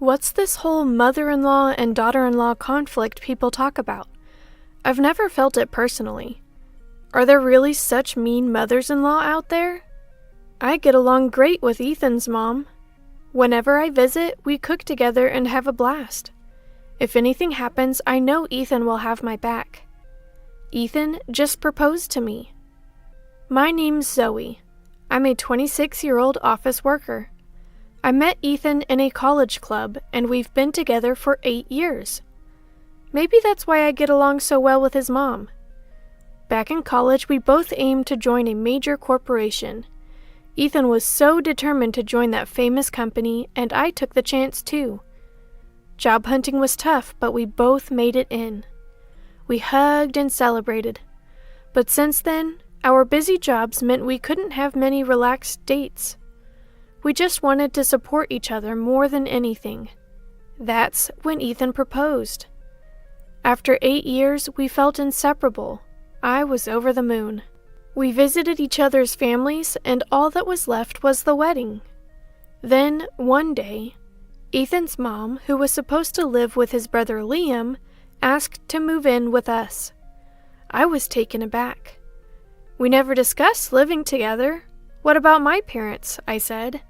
What's this whole mother-in-law and daughter-in-law conflict people talk about? I've never felt it personally. Are there really such mean mothers-in-law out there? I get along great with Ethan's mom. Whenever I visit, we cook together and have a blast. If anything happens, I know Ethan will have my back. Ethan just proposed to me. My name's Zoe. I'm a 26-year-old office worker. I met Ethan in a college club, and we've been together for 8 years. Maybe that's why I get along so well with his mom. Back in college, we both aimed to join a major corporation. Ethan was so determined to join that famous company, and I took the chance too. Job hunting was tough, but we both made it in. We hugged and celebrated. But since then, our busy jobs meant we couldn't have many relaxed dates. We just wanted to support each other more than anything. That's when Ethan proposed. After 8 years, we felt inseparable. I was over the moon. We visited each other's families, and all that was left was the wedding. Then, one day, Ethan's mom, who was supposed to live with his brother Liam, asked to move in with us. I was taken aback. We never discussed living together. What about my parents? I said.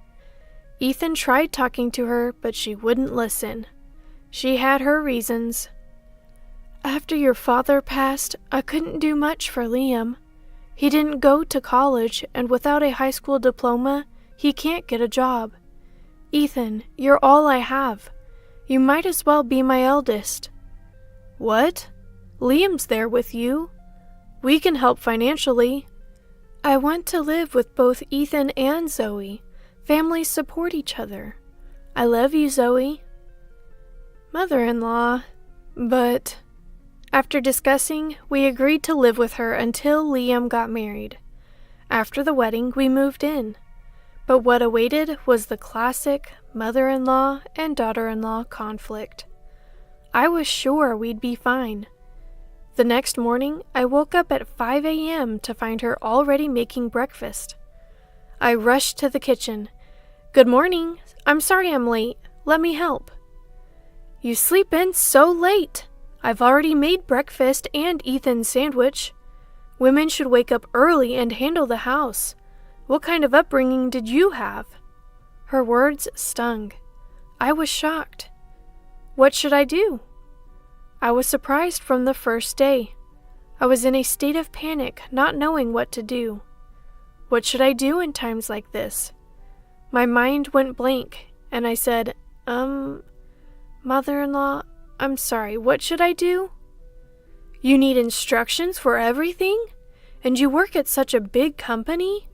Ethan tried talking to her, but she wouldn't listen. She had her reasons. After your father passed, I couldn't do much for Liam. He didn't go to college, and without a high school diploma, he can't get a job. Ethan, you're all I have. You might as well be my eldest. What? Liam's there with you. We can help financially. I want to live with both Ethan and Zoe. Families support each other. I love you, Zoe. Mother-in-law, but... After discussing, we agreed to live with her until Liam got married. After the wedding, we moved in. But what awaited was the classic mother-in-law and daughter-in-law conflict. I was sure we'd be fine. The next morning, I woke up at 5 a.m. to find her already making breakfast. I rushed to the kitchen. Good morning. I'm sorry I'm late. Let me help. You sleep in so late. I've already made breakfast and Ethan's sandwich. Women should wake up early and handle the house. What kind of upbringing did you have? Her words stung. I was shocked. What should I do? I was surprised from the first day. I was in a state of panic, not knowing what to do. What should I do in times like this? My mind went blank, and I said, Mother-in-law, I'm sorry, what should I do? You need instructions for everything? And you work at such a big company?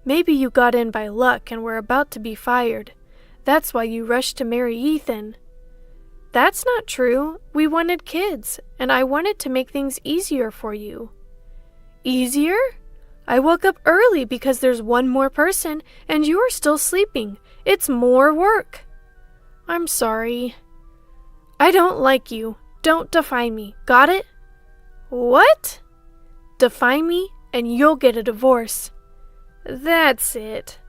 Maybe you got in by luck and were about to be fired. That's why you rushed to marry Ethan. That's not true. We wanted kids, and I wanted to make things easier for you. Easier? I woke up early because there's one more person, and you're still sleeping. It's more work. I'm sorry. I don't like you. Don't defy me. Got it? What? Defy me, and you'll get a divorce. That's it.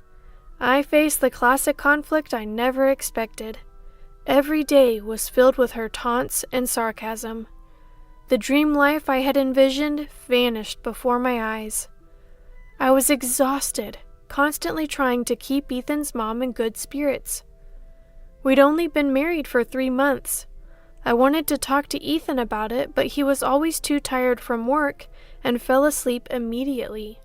I faced the classic conflict I never expected. Every day was filled with her taunts and sarcasm. The dream life I had envisioned vanished before my eyes. I was exhausted, constantly trying to keep Ethan's mom in good spirits. We'd only been married for 3 months. I wanted to talk to Ethan about it, but he was always too tired from work and fell asleep immediately.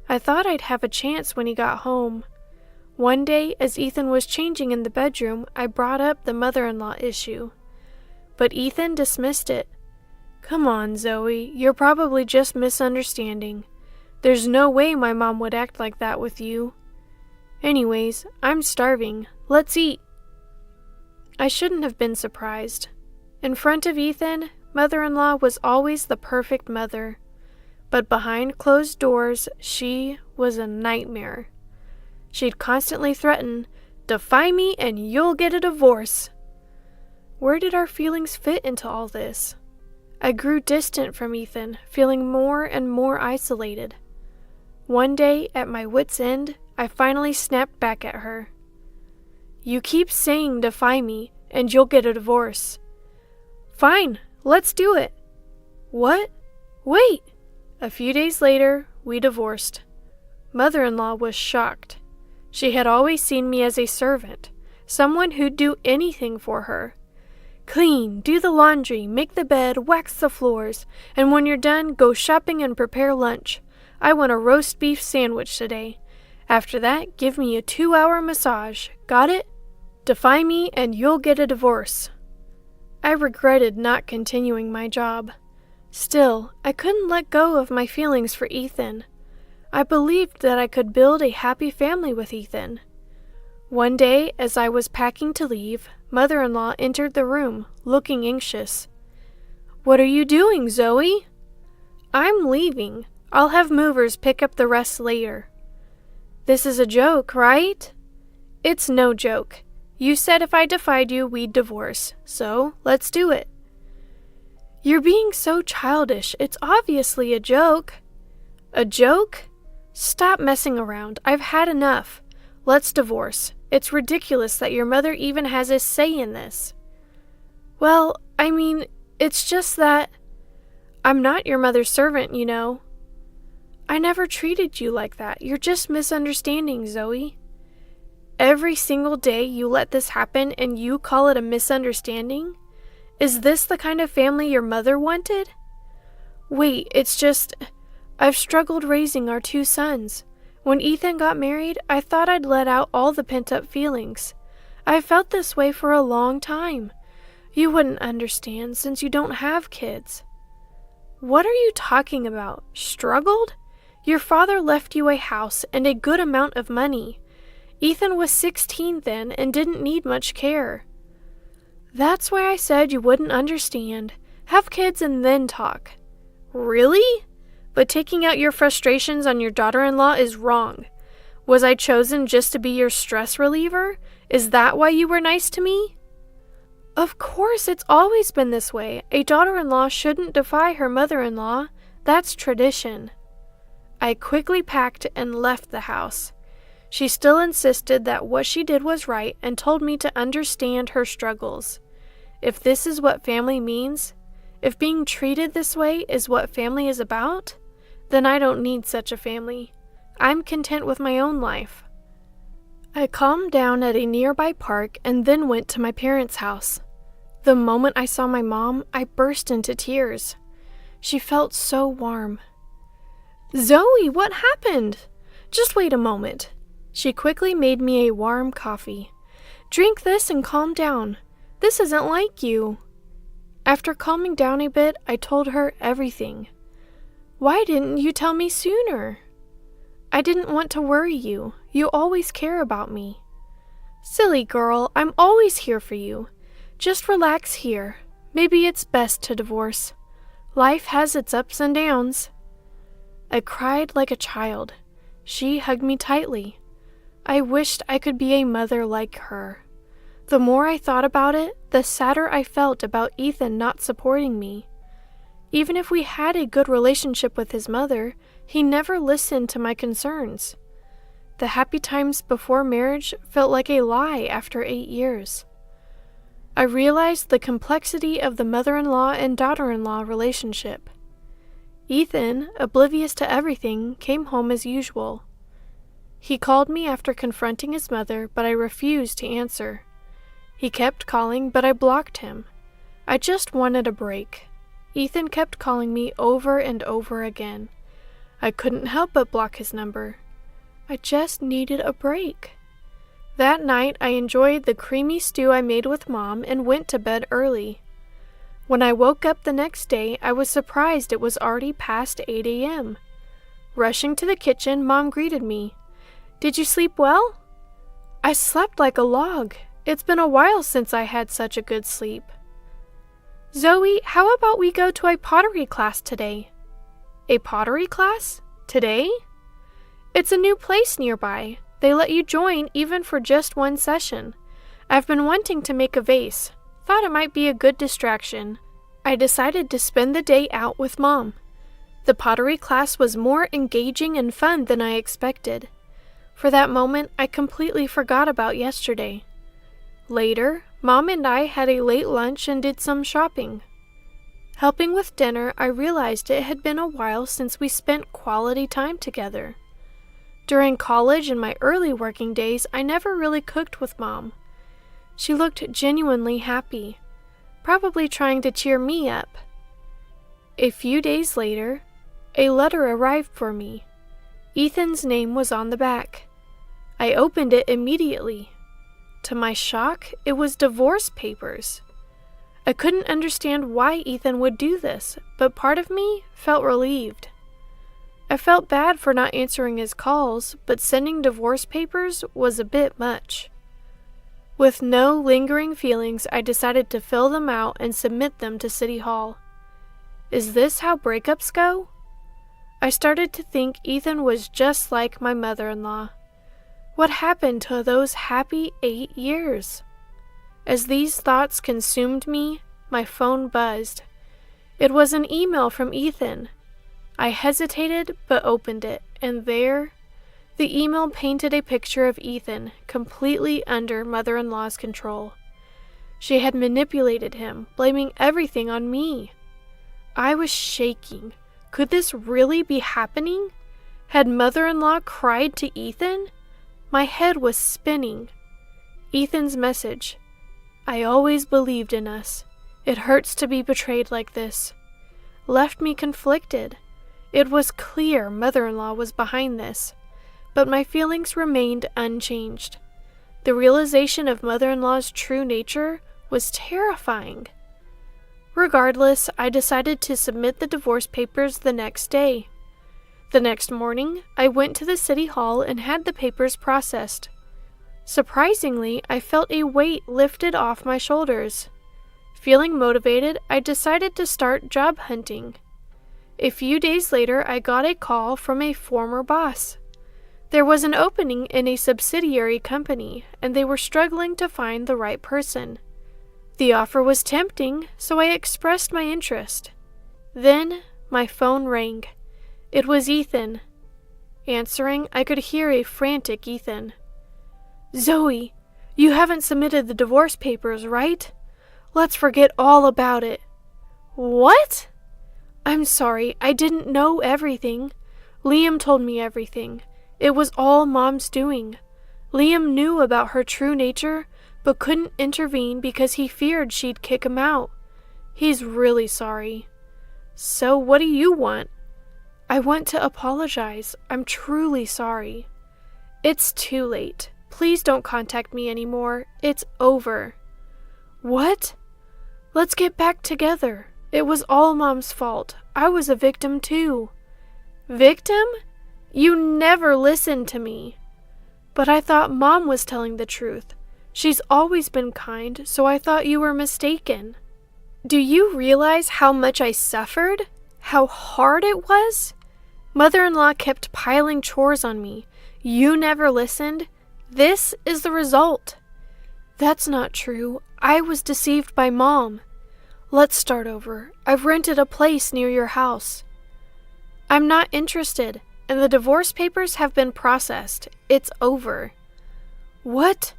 I thought I'd have a chance when he got home. One day, as Ethan was changing in the bedroom, I brought up the mother-in-law issue. But Ethan dismissed it. Come on, Zoe, you're probably just misunderstanding. There's no way my mom would act like that with you. Anyways, I'm starving. Let's eat. I shouldn't have been surprised. In front of Ethan, mother-in-law was always the perfect mother. But behind closed doors, she was a nightmare. She'd constantly threaten, defy me and you'll get a divorce. Where did our feelings fit into all this? I grew distant from Ethan, feeling more and more isolated. One day, at my wit's end, I finally snapped back at her. You keep saying defy me, and you'll get a divorce. Fine, let's do it. What? Wait! A few days later, we divorced. Mother-in-law was shocked. She had always seen me as a servant, someone who'd do anything for her. Clean, do the laundry, make the bed, wax the floors, and when you're done, go shopping and prepare lunch. I want a roast beef sandwich today. After that, give me a 2-hour massage. Got it? Defy me and you'll get a divorce. I regretted not continuing my job. Still, I couldn't let go of my feelings for Ethan. I believed that I could build a happy family with Ethan. One day, as I was packing to leave, Mother-in-law entered the room, looking anxious. What are you doing, Zoe? I'm leaving. I'll have movers pick up the rest later. This is a joke, right? It's no joke. You said if I defied you, we'd divorce, so let's do it. You're being so childish. It's obviously a joke. A joke? Stop messing around. I've had enough. Let's divorce. It's ridiculous that your mother even has a say in this. Well, I mean, it's just that I'm not your mother's servant, you know. I never treated you like that. You're just misunderstanding, Zoe. Every single day you let this happen and you call it a misunderstanding? Is this the kind of family your mother wanted? Wait, it's just, I've struggled raising our 2 sons. When Ethan got married, I thought I'd let out all the pent-up feelings. I felt this way for a long time. You wouldn't understand since you don't have kids. What are you talking about? Struggled? Your father left you a house and a good amount of money. Ethan was 16 then and didn't need much care. That's why I said you wouldn't understand. Have kids and then talk. Really? But taking out your frustrations on your daughter-in-law is wrong. Was I chosen just to be your stress reliever? Is that why you were nice to me? Of course, it's always been this way. A daughter-in-law shouldn't defy her mother-in-law. That's tradition. I quickly packed and left the house. She still insisted that what she did was right and told me to understand her struggles. If this is what family means, if being treated this way is what family is about, then I don't need such a family. I'm content with my own life. I calmed down at a nearby park and then went to my parents' house. The moment I saw my mom, I burst into tears. She felt so warm. Zoe, what happened? Just wait a moment. She quickly made me a warm coffee. Drink this and calm down. This isn't like you. After calming down a bit, I told her everything. Why didn't you tell me sooner? I didn't want to worry you. You always care about me. Silly girl, I'm always here for you. Just relax here. Maybe it's best to divorce. Life has its ups and downs. I cried like a child. She hugged me tightly. I wished I could be a mother like her. The more I thought about it, the sadder I felt about Ethan not supporting me. Even if we had a good relationship with his mother, he never listened to my concerns. The happy times before marriage felt like a lie after 8 years. I realized the complexity of the mother-in-law and daughter-in-law relationship. Ethan, oblivious to everything, came home as usual. He called me after confronting his mother, but I refused to answer. He kept calling, but I blocked him. I just wanted a break. Ethan kept calling me over and over again. I couldn't help but block his number. I just needed a break. That night, I enjoyed the creamy stew I made with Mom and went to bed early. When I woke up the next day, I was surprised it was already past 8 a.m. Rushing to the kitchen, Mom greeted me. Did you sleep well? I slept like a log. It's been a while since I had such a good sleep. Zoe, how about we go to a pottery class today? A pottery class? Today? It's a new place nearby. They let you join even for just one session. I've been wanting to make a vase. Thought it might be a good distraction. I decided to spend the day out with Mom. The pottery class was more engaging and fun than I expected. For that moment, I completely forgot about yesterday. Later, Mom and I had a late lunch and did some shopping. Helping with dinner, I realized it had been a while since we spent quality time together. During college and my early working days, I never really cooked with Mom. She looked genuinely happy, probably trying to cheer me up. A few days later, a letter arrived for me. Ethan's name was on the back. I opened it immediately. To my shock, it was divorce papers. I couldn't understand why Ethan would do this, but part of me felt relieved. I felt bad for not answering his calls, but sending divorce papers was a bit much. With no lingering feelings, I decided to fill them out and submit them to City Hall. Is this how breakups go? I started to think Ethan was just like my mother-in-law. What happened to those happy 8 years? As these thoughts consumed me, my phone buzzed. It was an email from Ethan. I hesitated but opened it, and there, the email painted a picture of Ethan, completely under mother-in-law's control. She had manipulated him, blaming everything on me. I was shaking. Could this really be happening? Had mother-in-law cried to Ethan? My head was spinning. Ethan's message. I always believed in us. It hurts to be betrayed like this. Left me conflicted. It was clear mother-in-law was behind this, but my feelings remained unchanged. The realization of mother-in-law's true nature was terrifying. Regardless, I decided to submit the divorce papers the next day. The next morning, I went to the city hall and had the papers processed. Surprisingly, I felt a weight lifted off my shoulders. Feeling motivated, I decided to start job hunting. A few days later, I got a call from a former boss. There was an opening in a subsidiary company, and they were struggling to find the right person. The offer was tempting, so I expressed my interest. Then, my phone rang. It was Ethan. Answering, I could hear a frantic Ethan. Zoe, you haven't submitted the divorce papers, right? Let's forget all about it. What? I'm sorry, I didn't know everything. Liam told me everything. It was all Mom's doing. Liam knew about her true nature, but couldn't intervene because he feared she'd kick him out. He's really sorry. So what do you want? I want to apologize. I'm truly sorry. It's too late. Please don't contact me anymore. It's over. What? Let's get back together. It was all Mom's fault. I was a victim too. Victim? You never listened to me. But I thought Mom was telling the truth. She's always been kind, so I thought you were mistaken. Do you realize how much I suffered? How hard it was? Mother-in-law kept piling chores on me. You never listened. This is the result. That's not true. I was deceived by Mom. Let's start over. I've rented a place near your house. I'm not interested, and the divorce papers have been processed. It's over. What?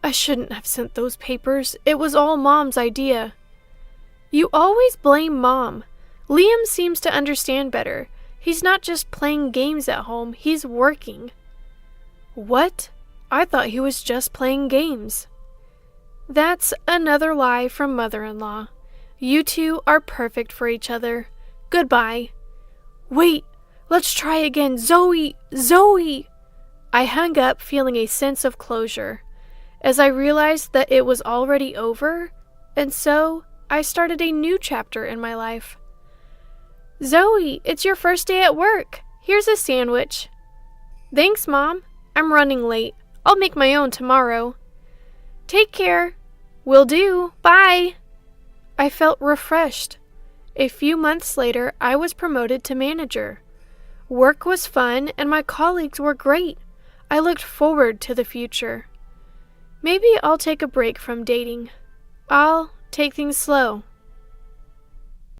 I shouldn't have sent those papers. It was all Mom's idea. You always blame Mom. Liam seems to understand better. He's not just playing games at home, he's working. What? I thought he was just playing games. That's another lie from mother-in-law. You two are perfect for each other. Goodbye. Wait, let's try again. Zoe! Zoe! I hung up feeling a sense of closure, as I realized that it was already over, and so I started a new chapter in my life. Zoe, it's your first day at work. Here's a sandwich. Thanks, Mom. I'm running late. I'll make my own tomorrow. Take care. Will do. Bye. I felt refreshed. A few months later, I was promoted to manager. Work was fun and my colleagues were great. I looked forward to the future. Maybe I'll take a break from dating. I'll take things slow.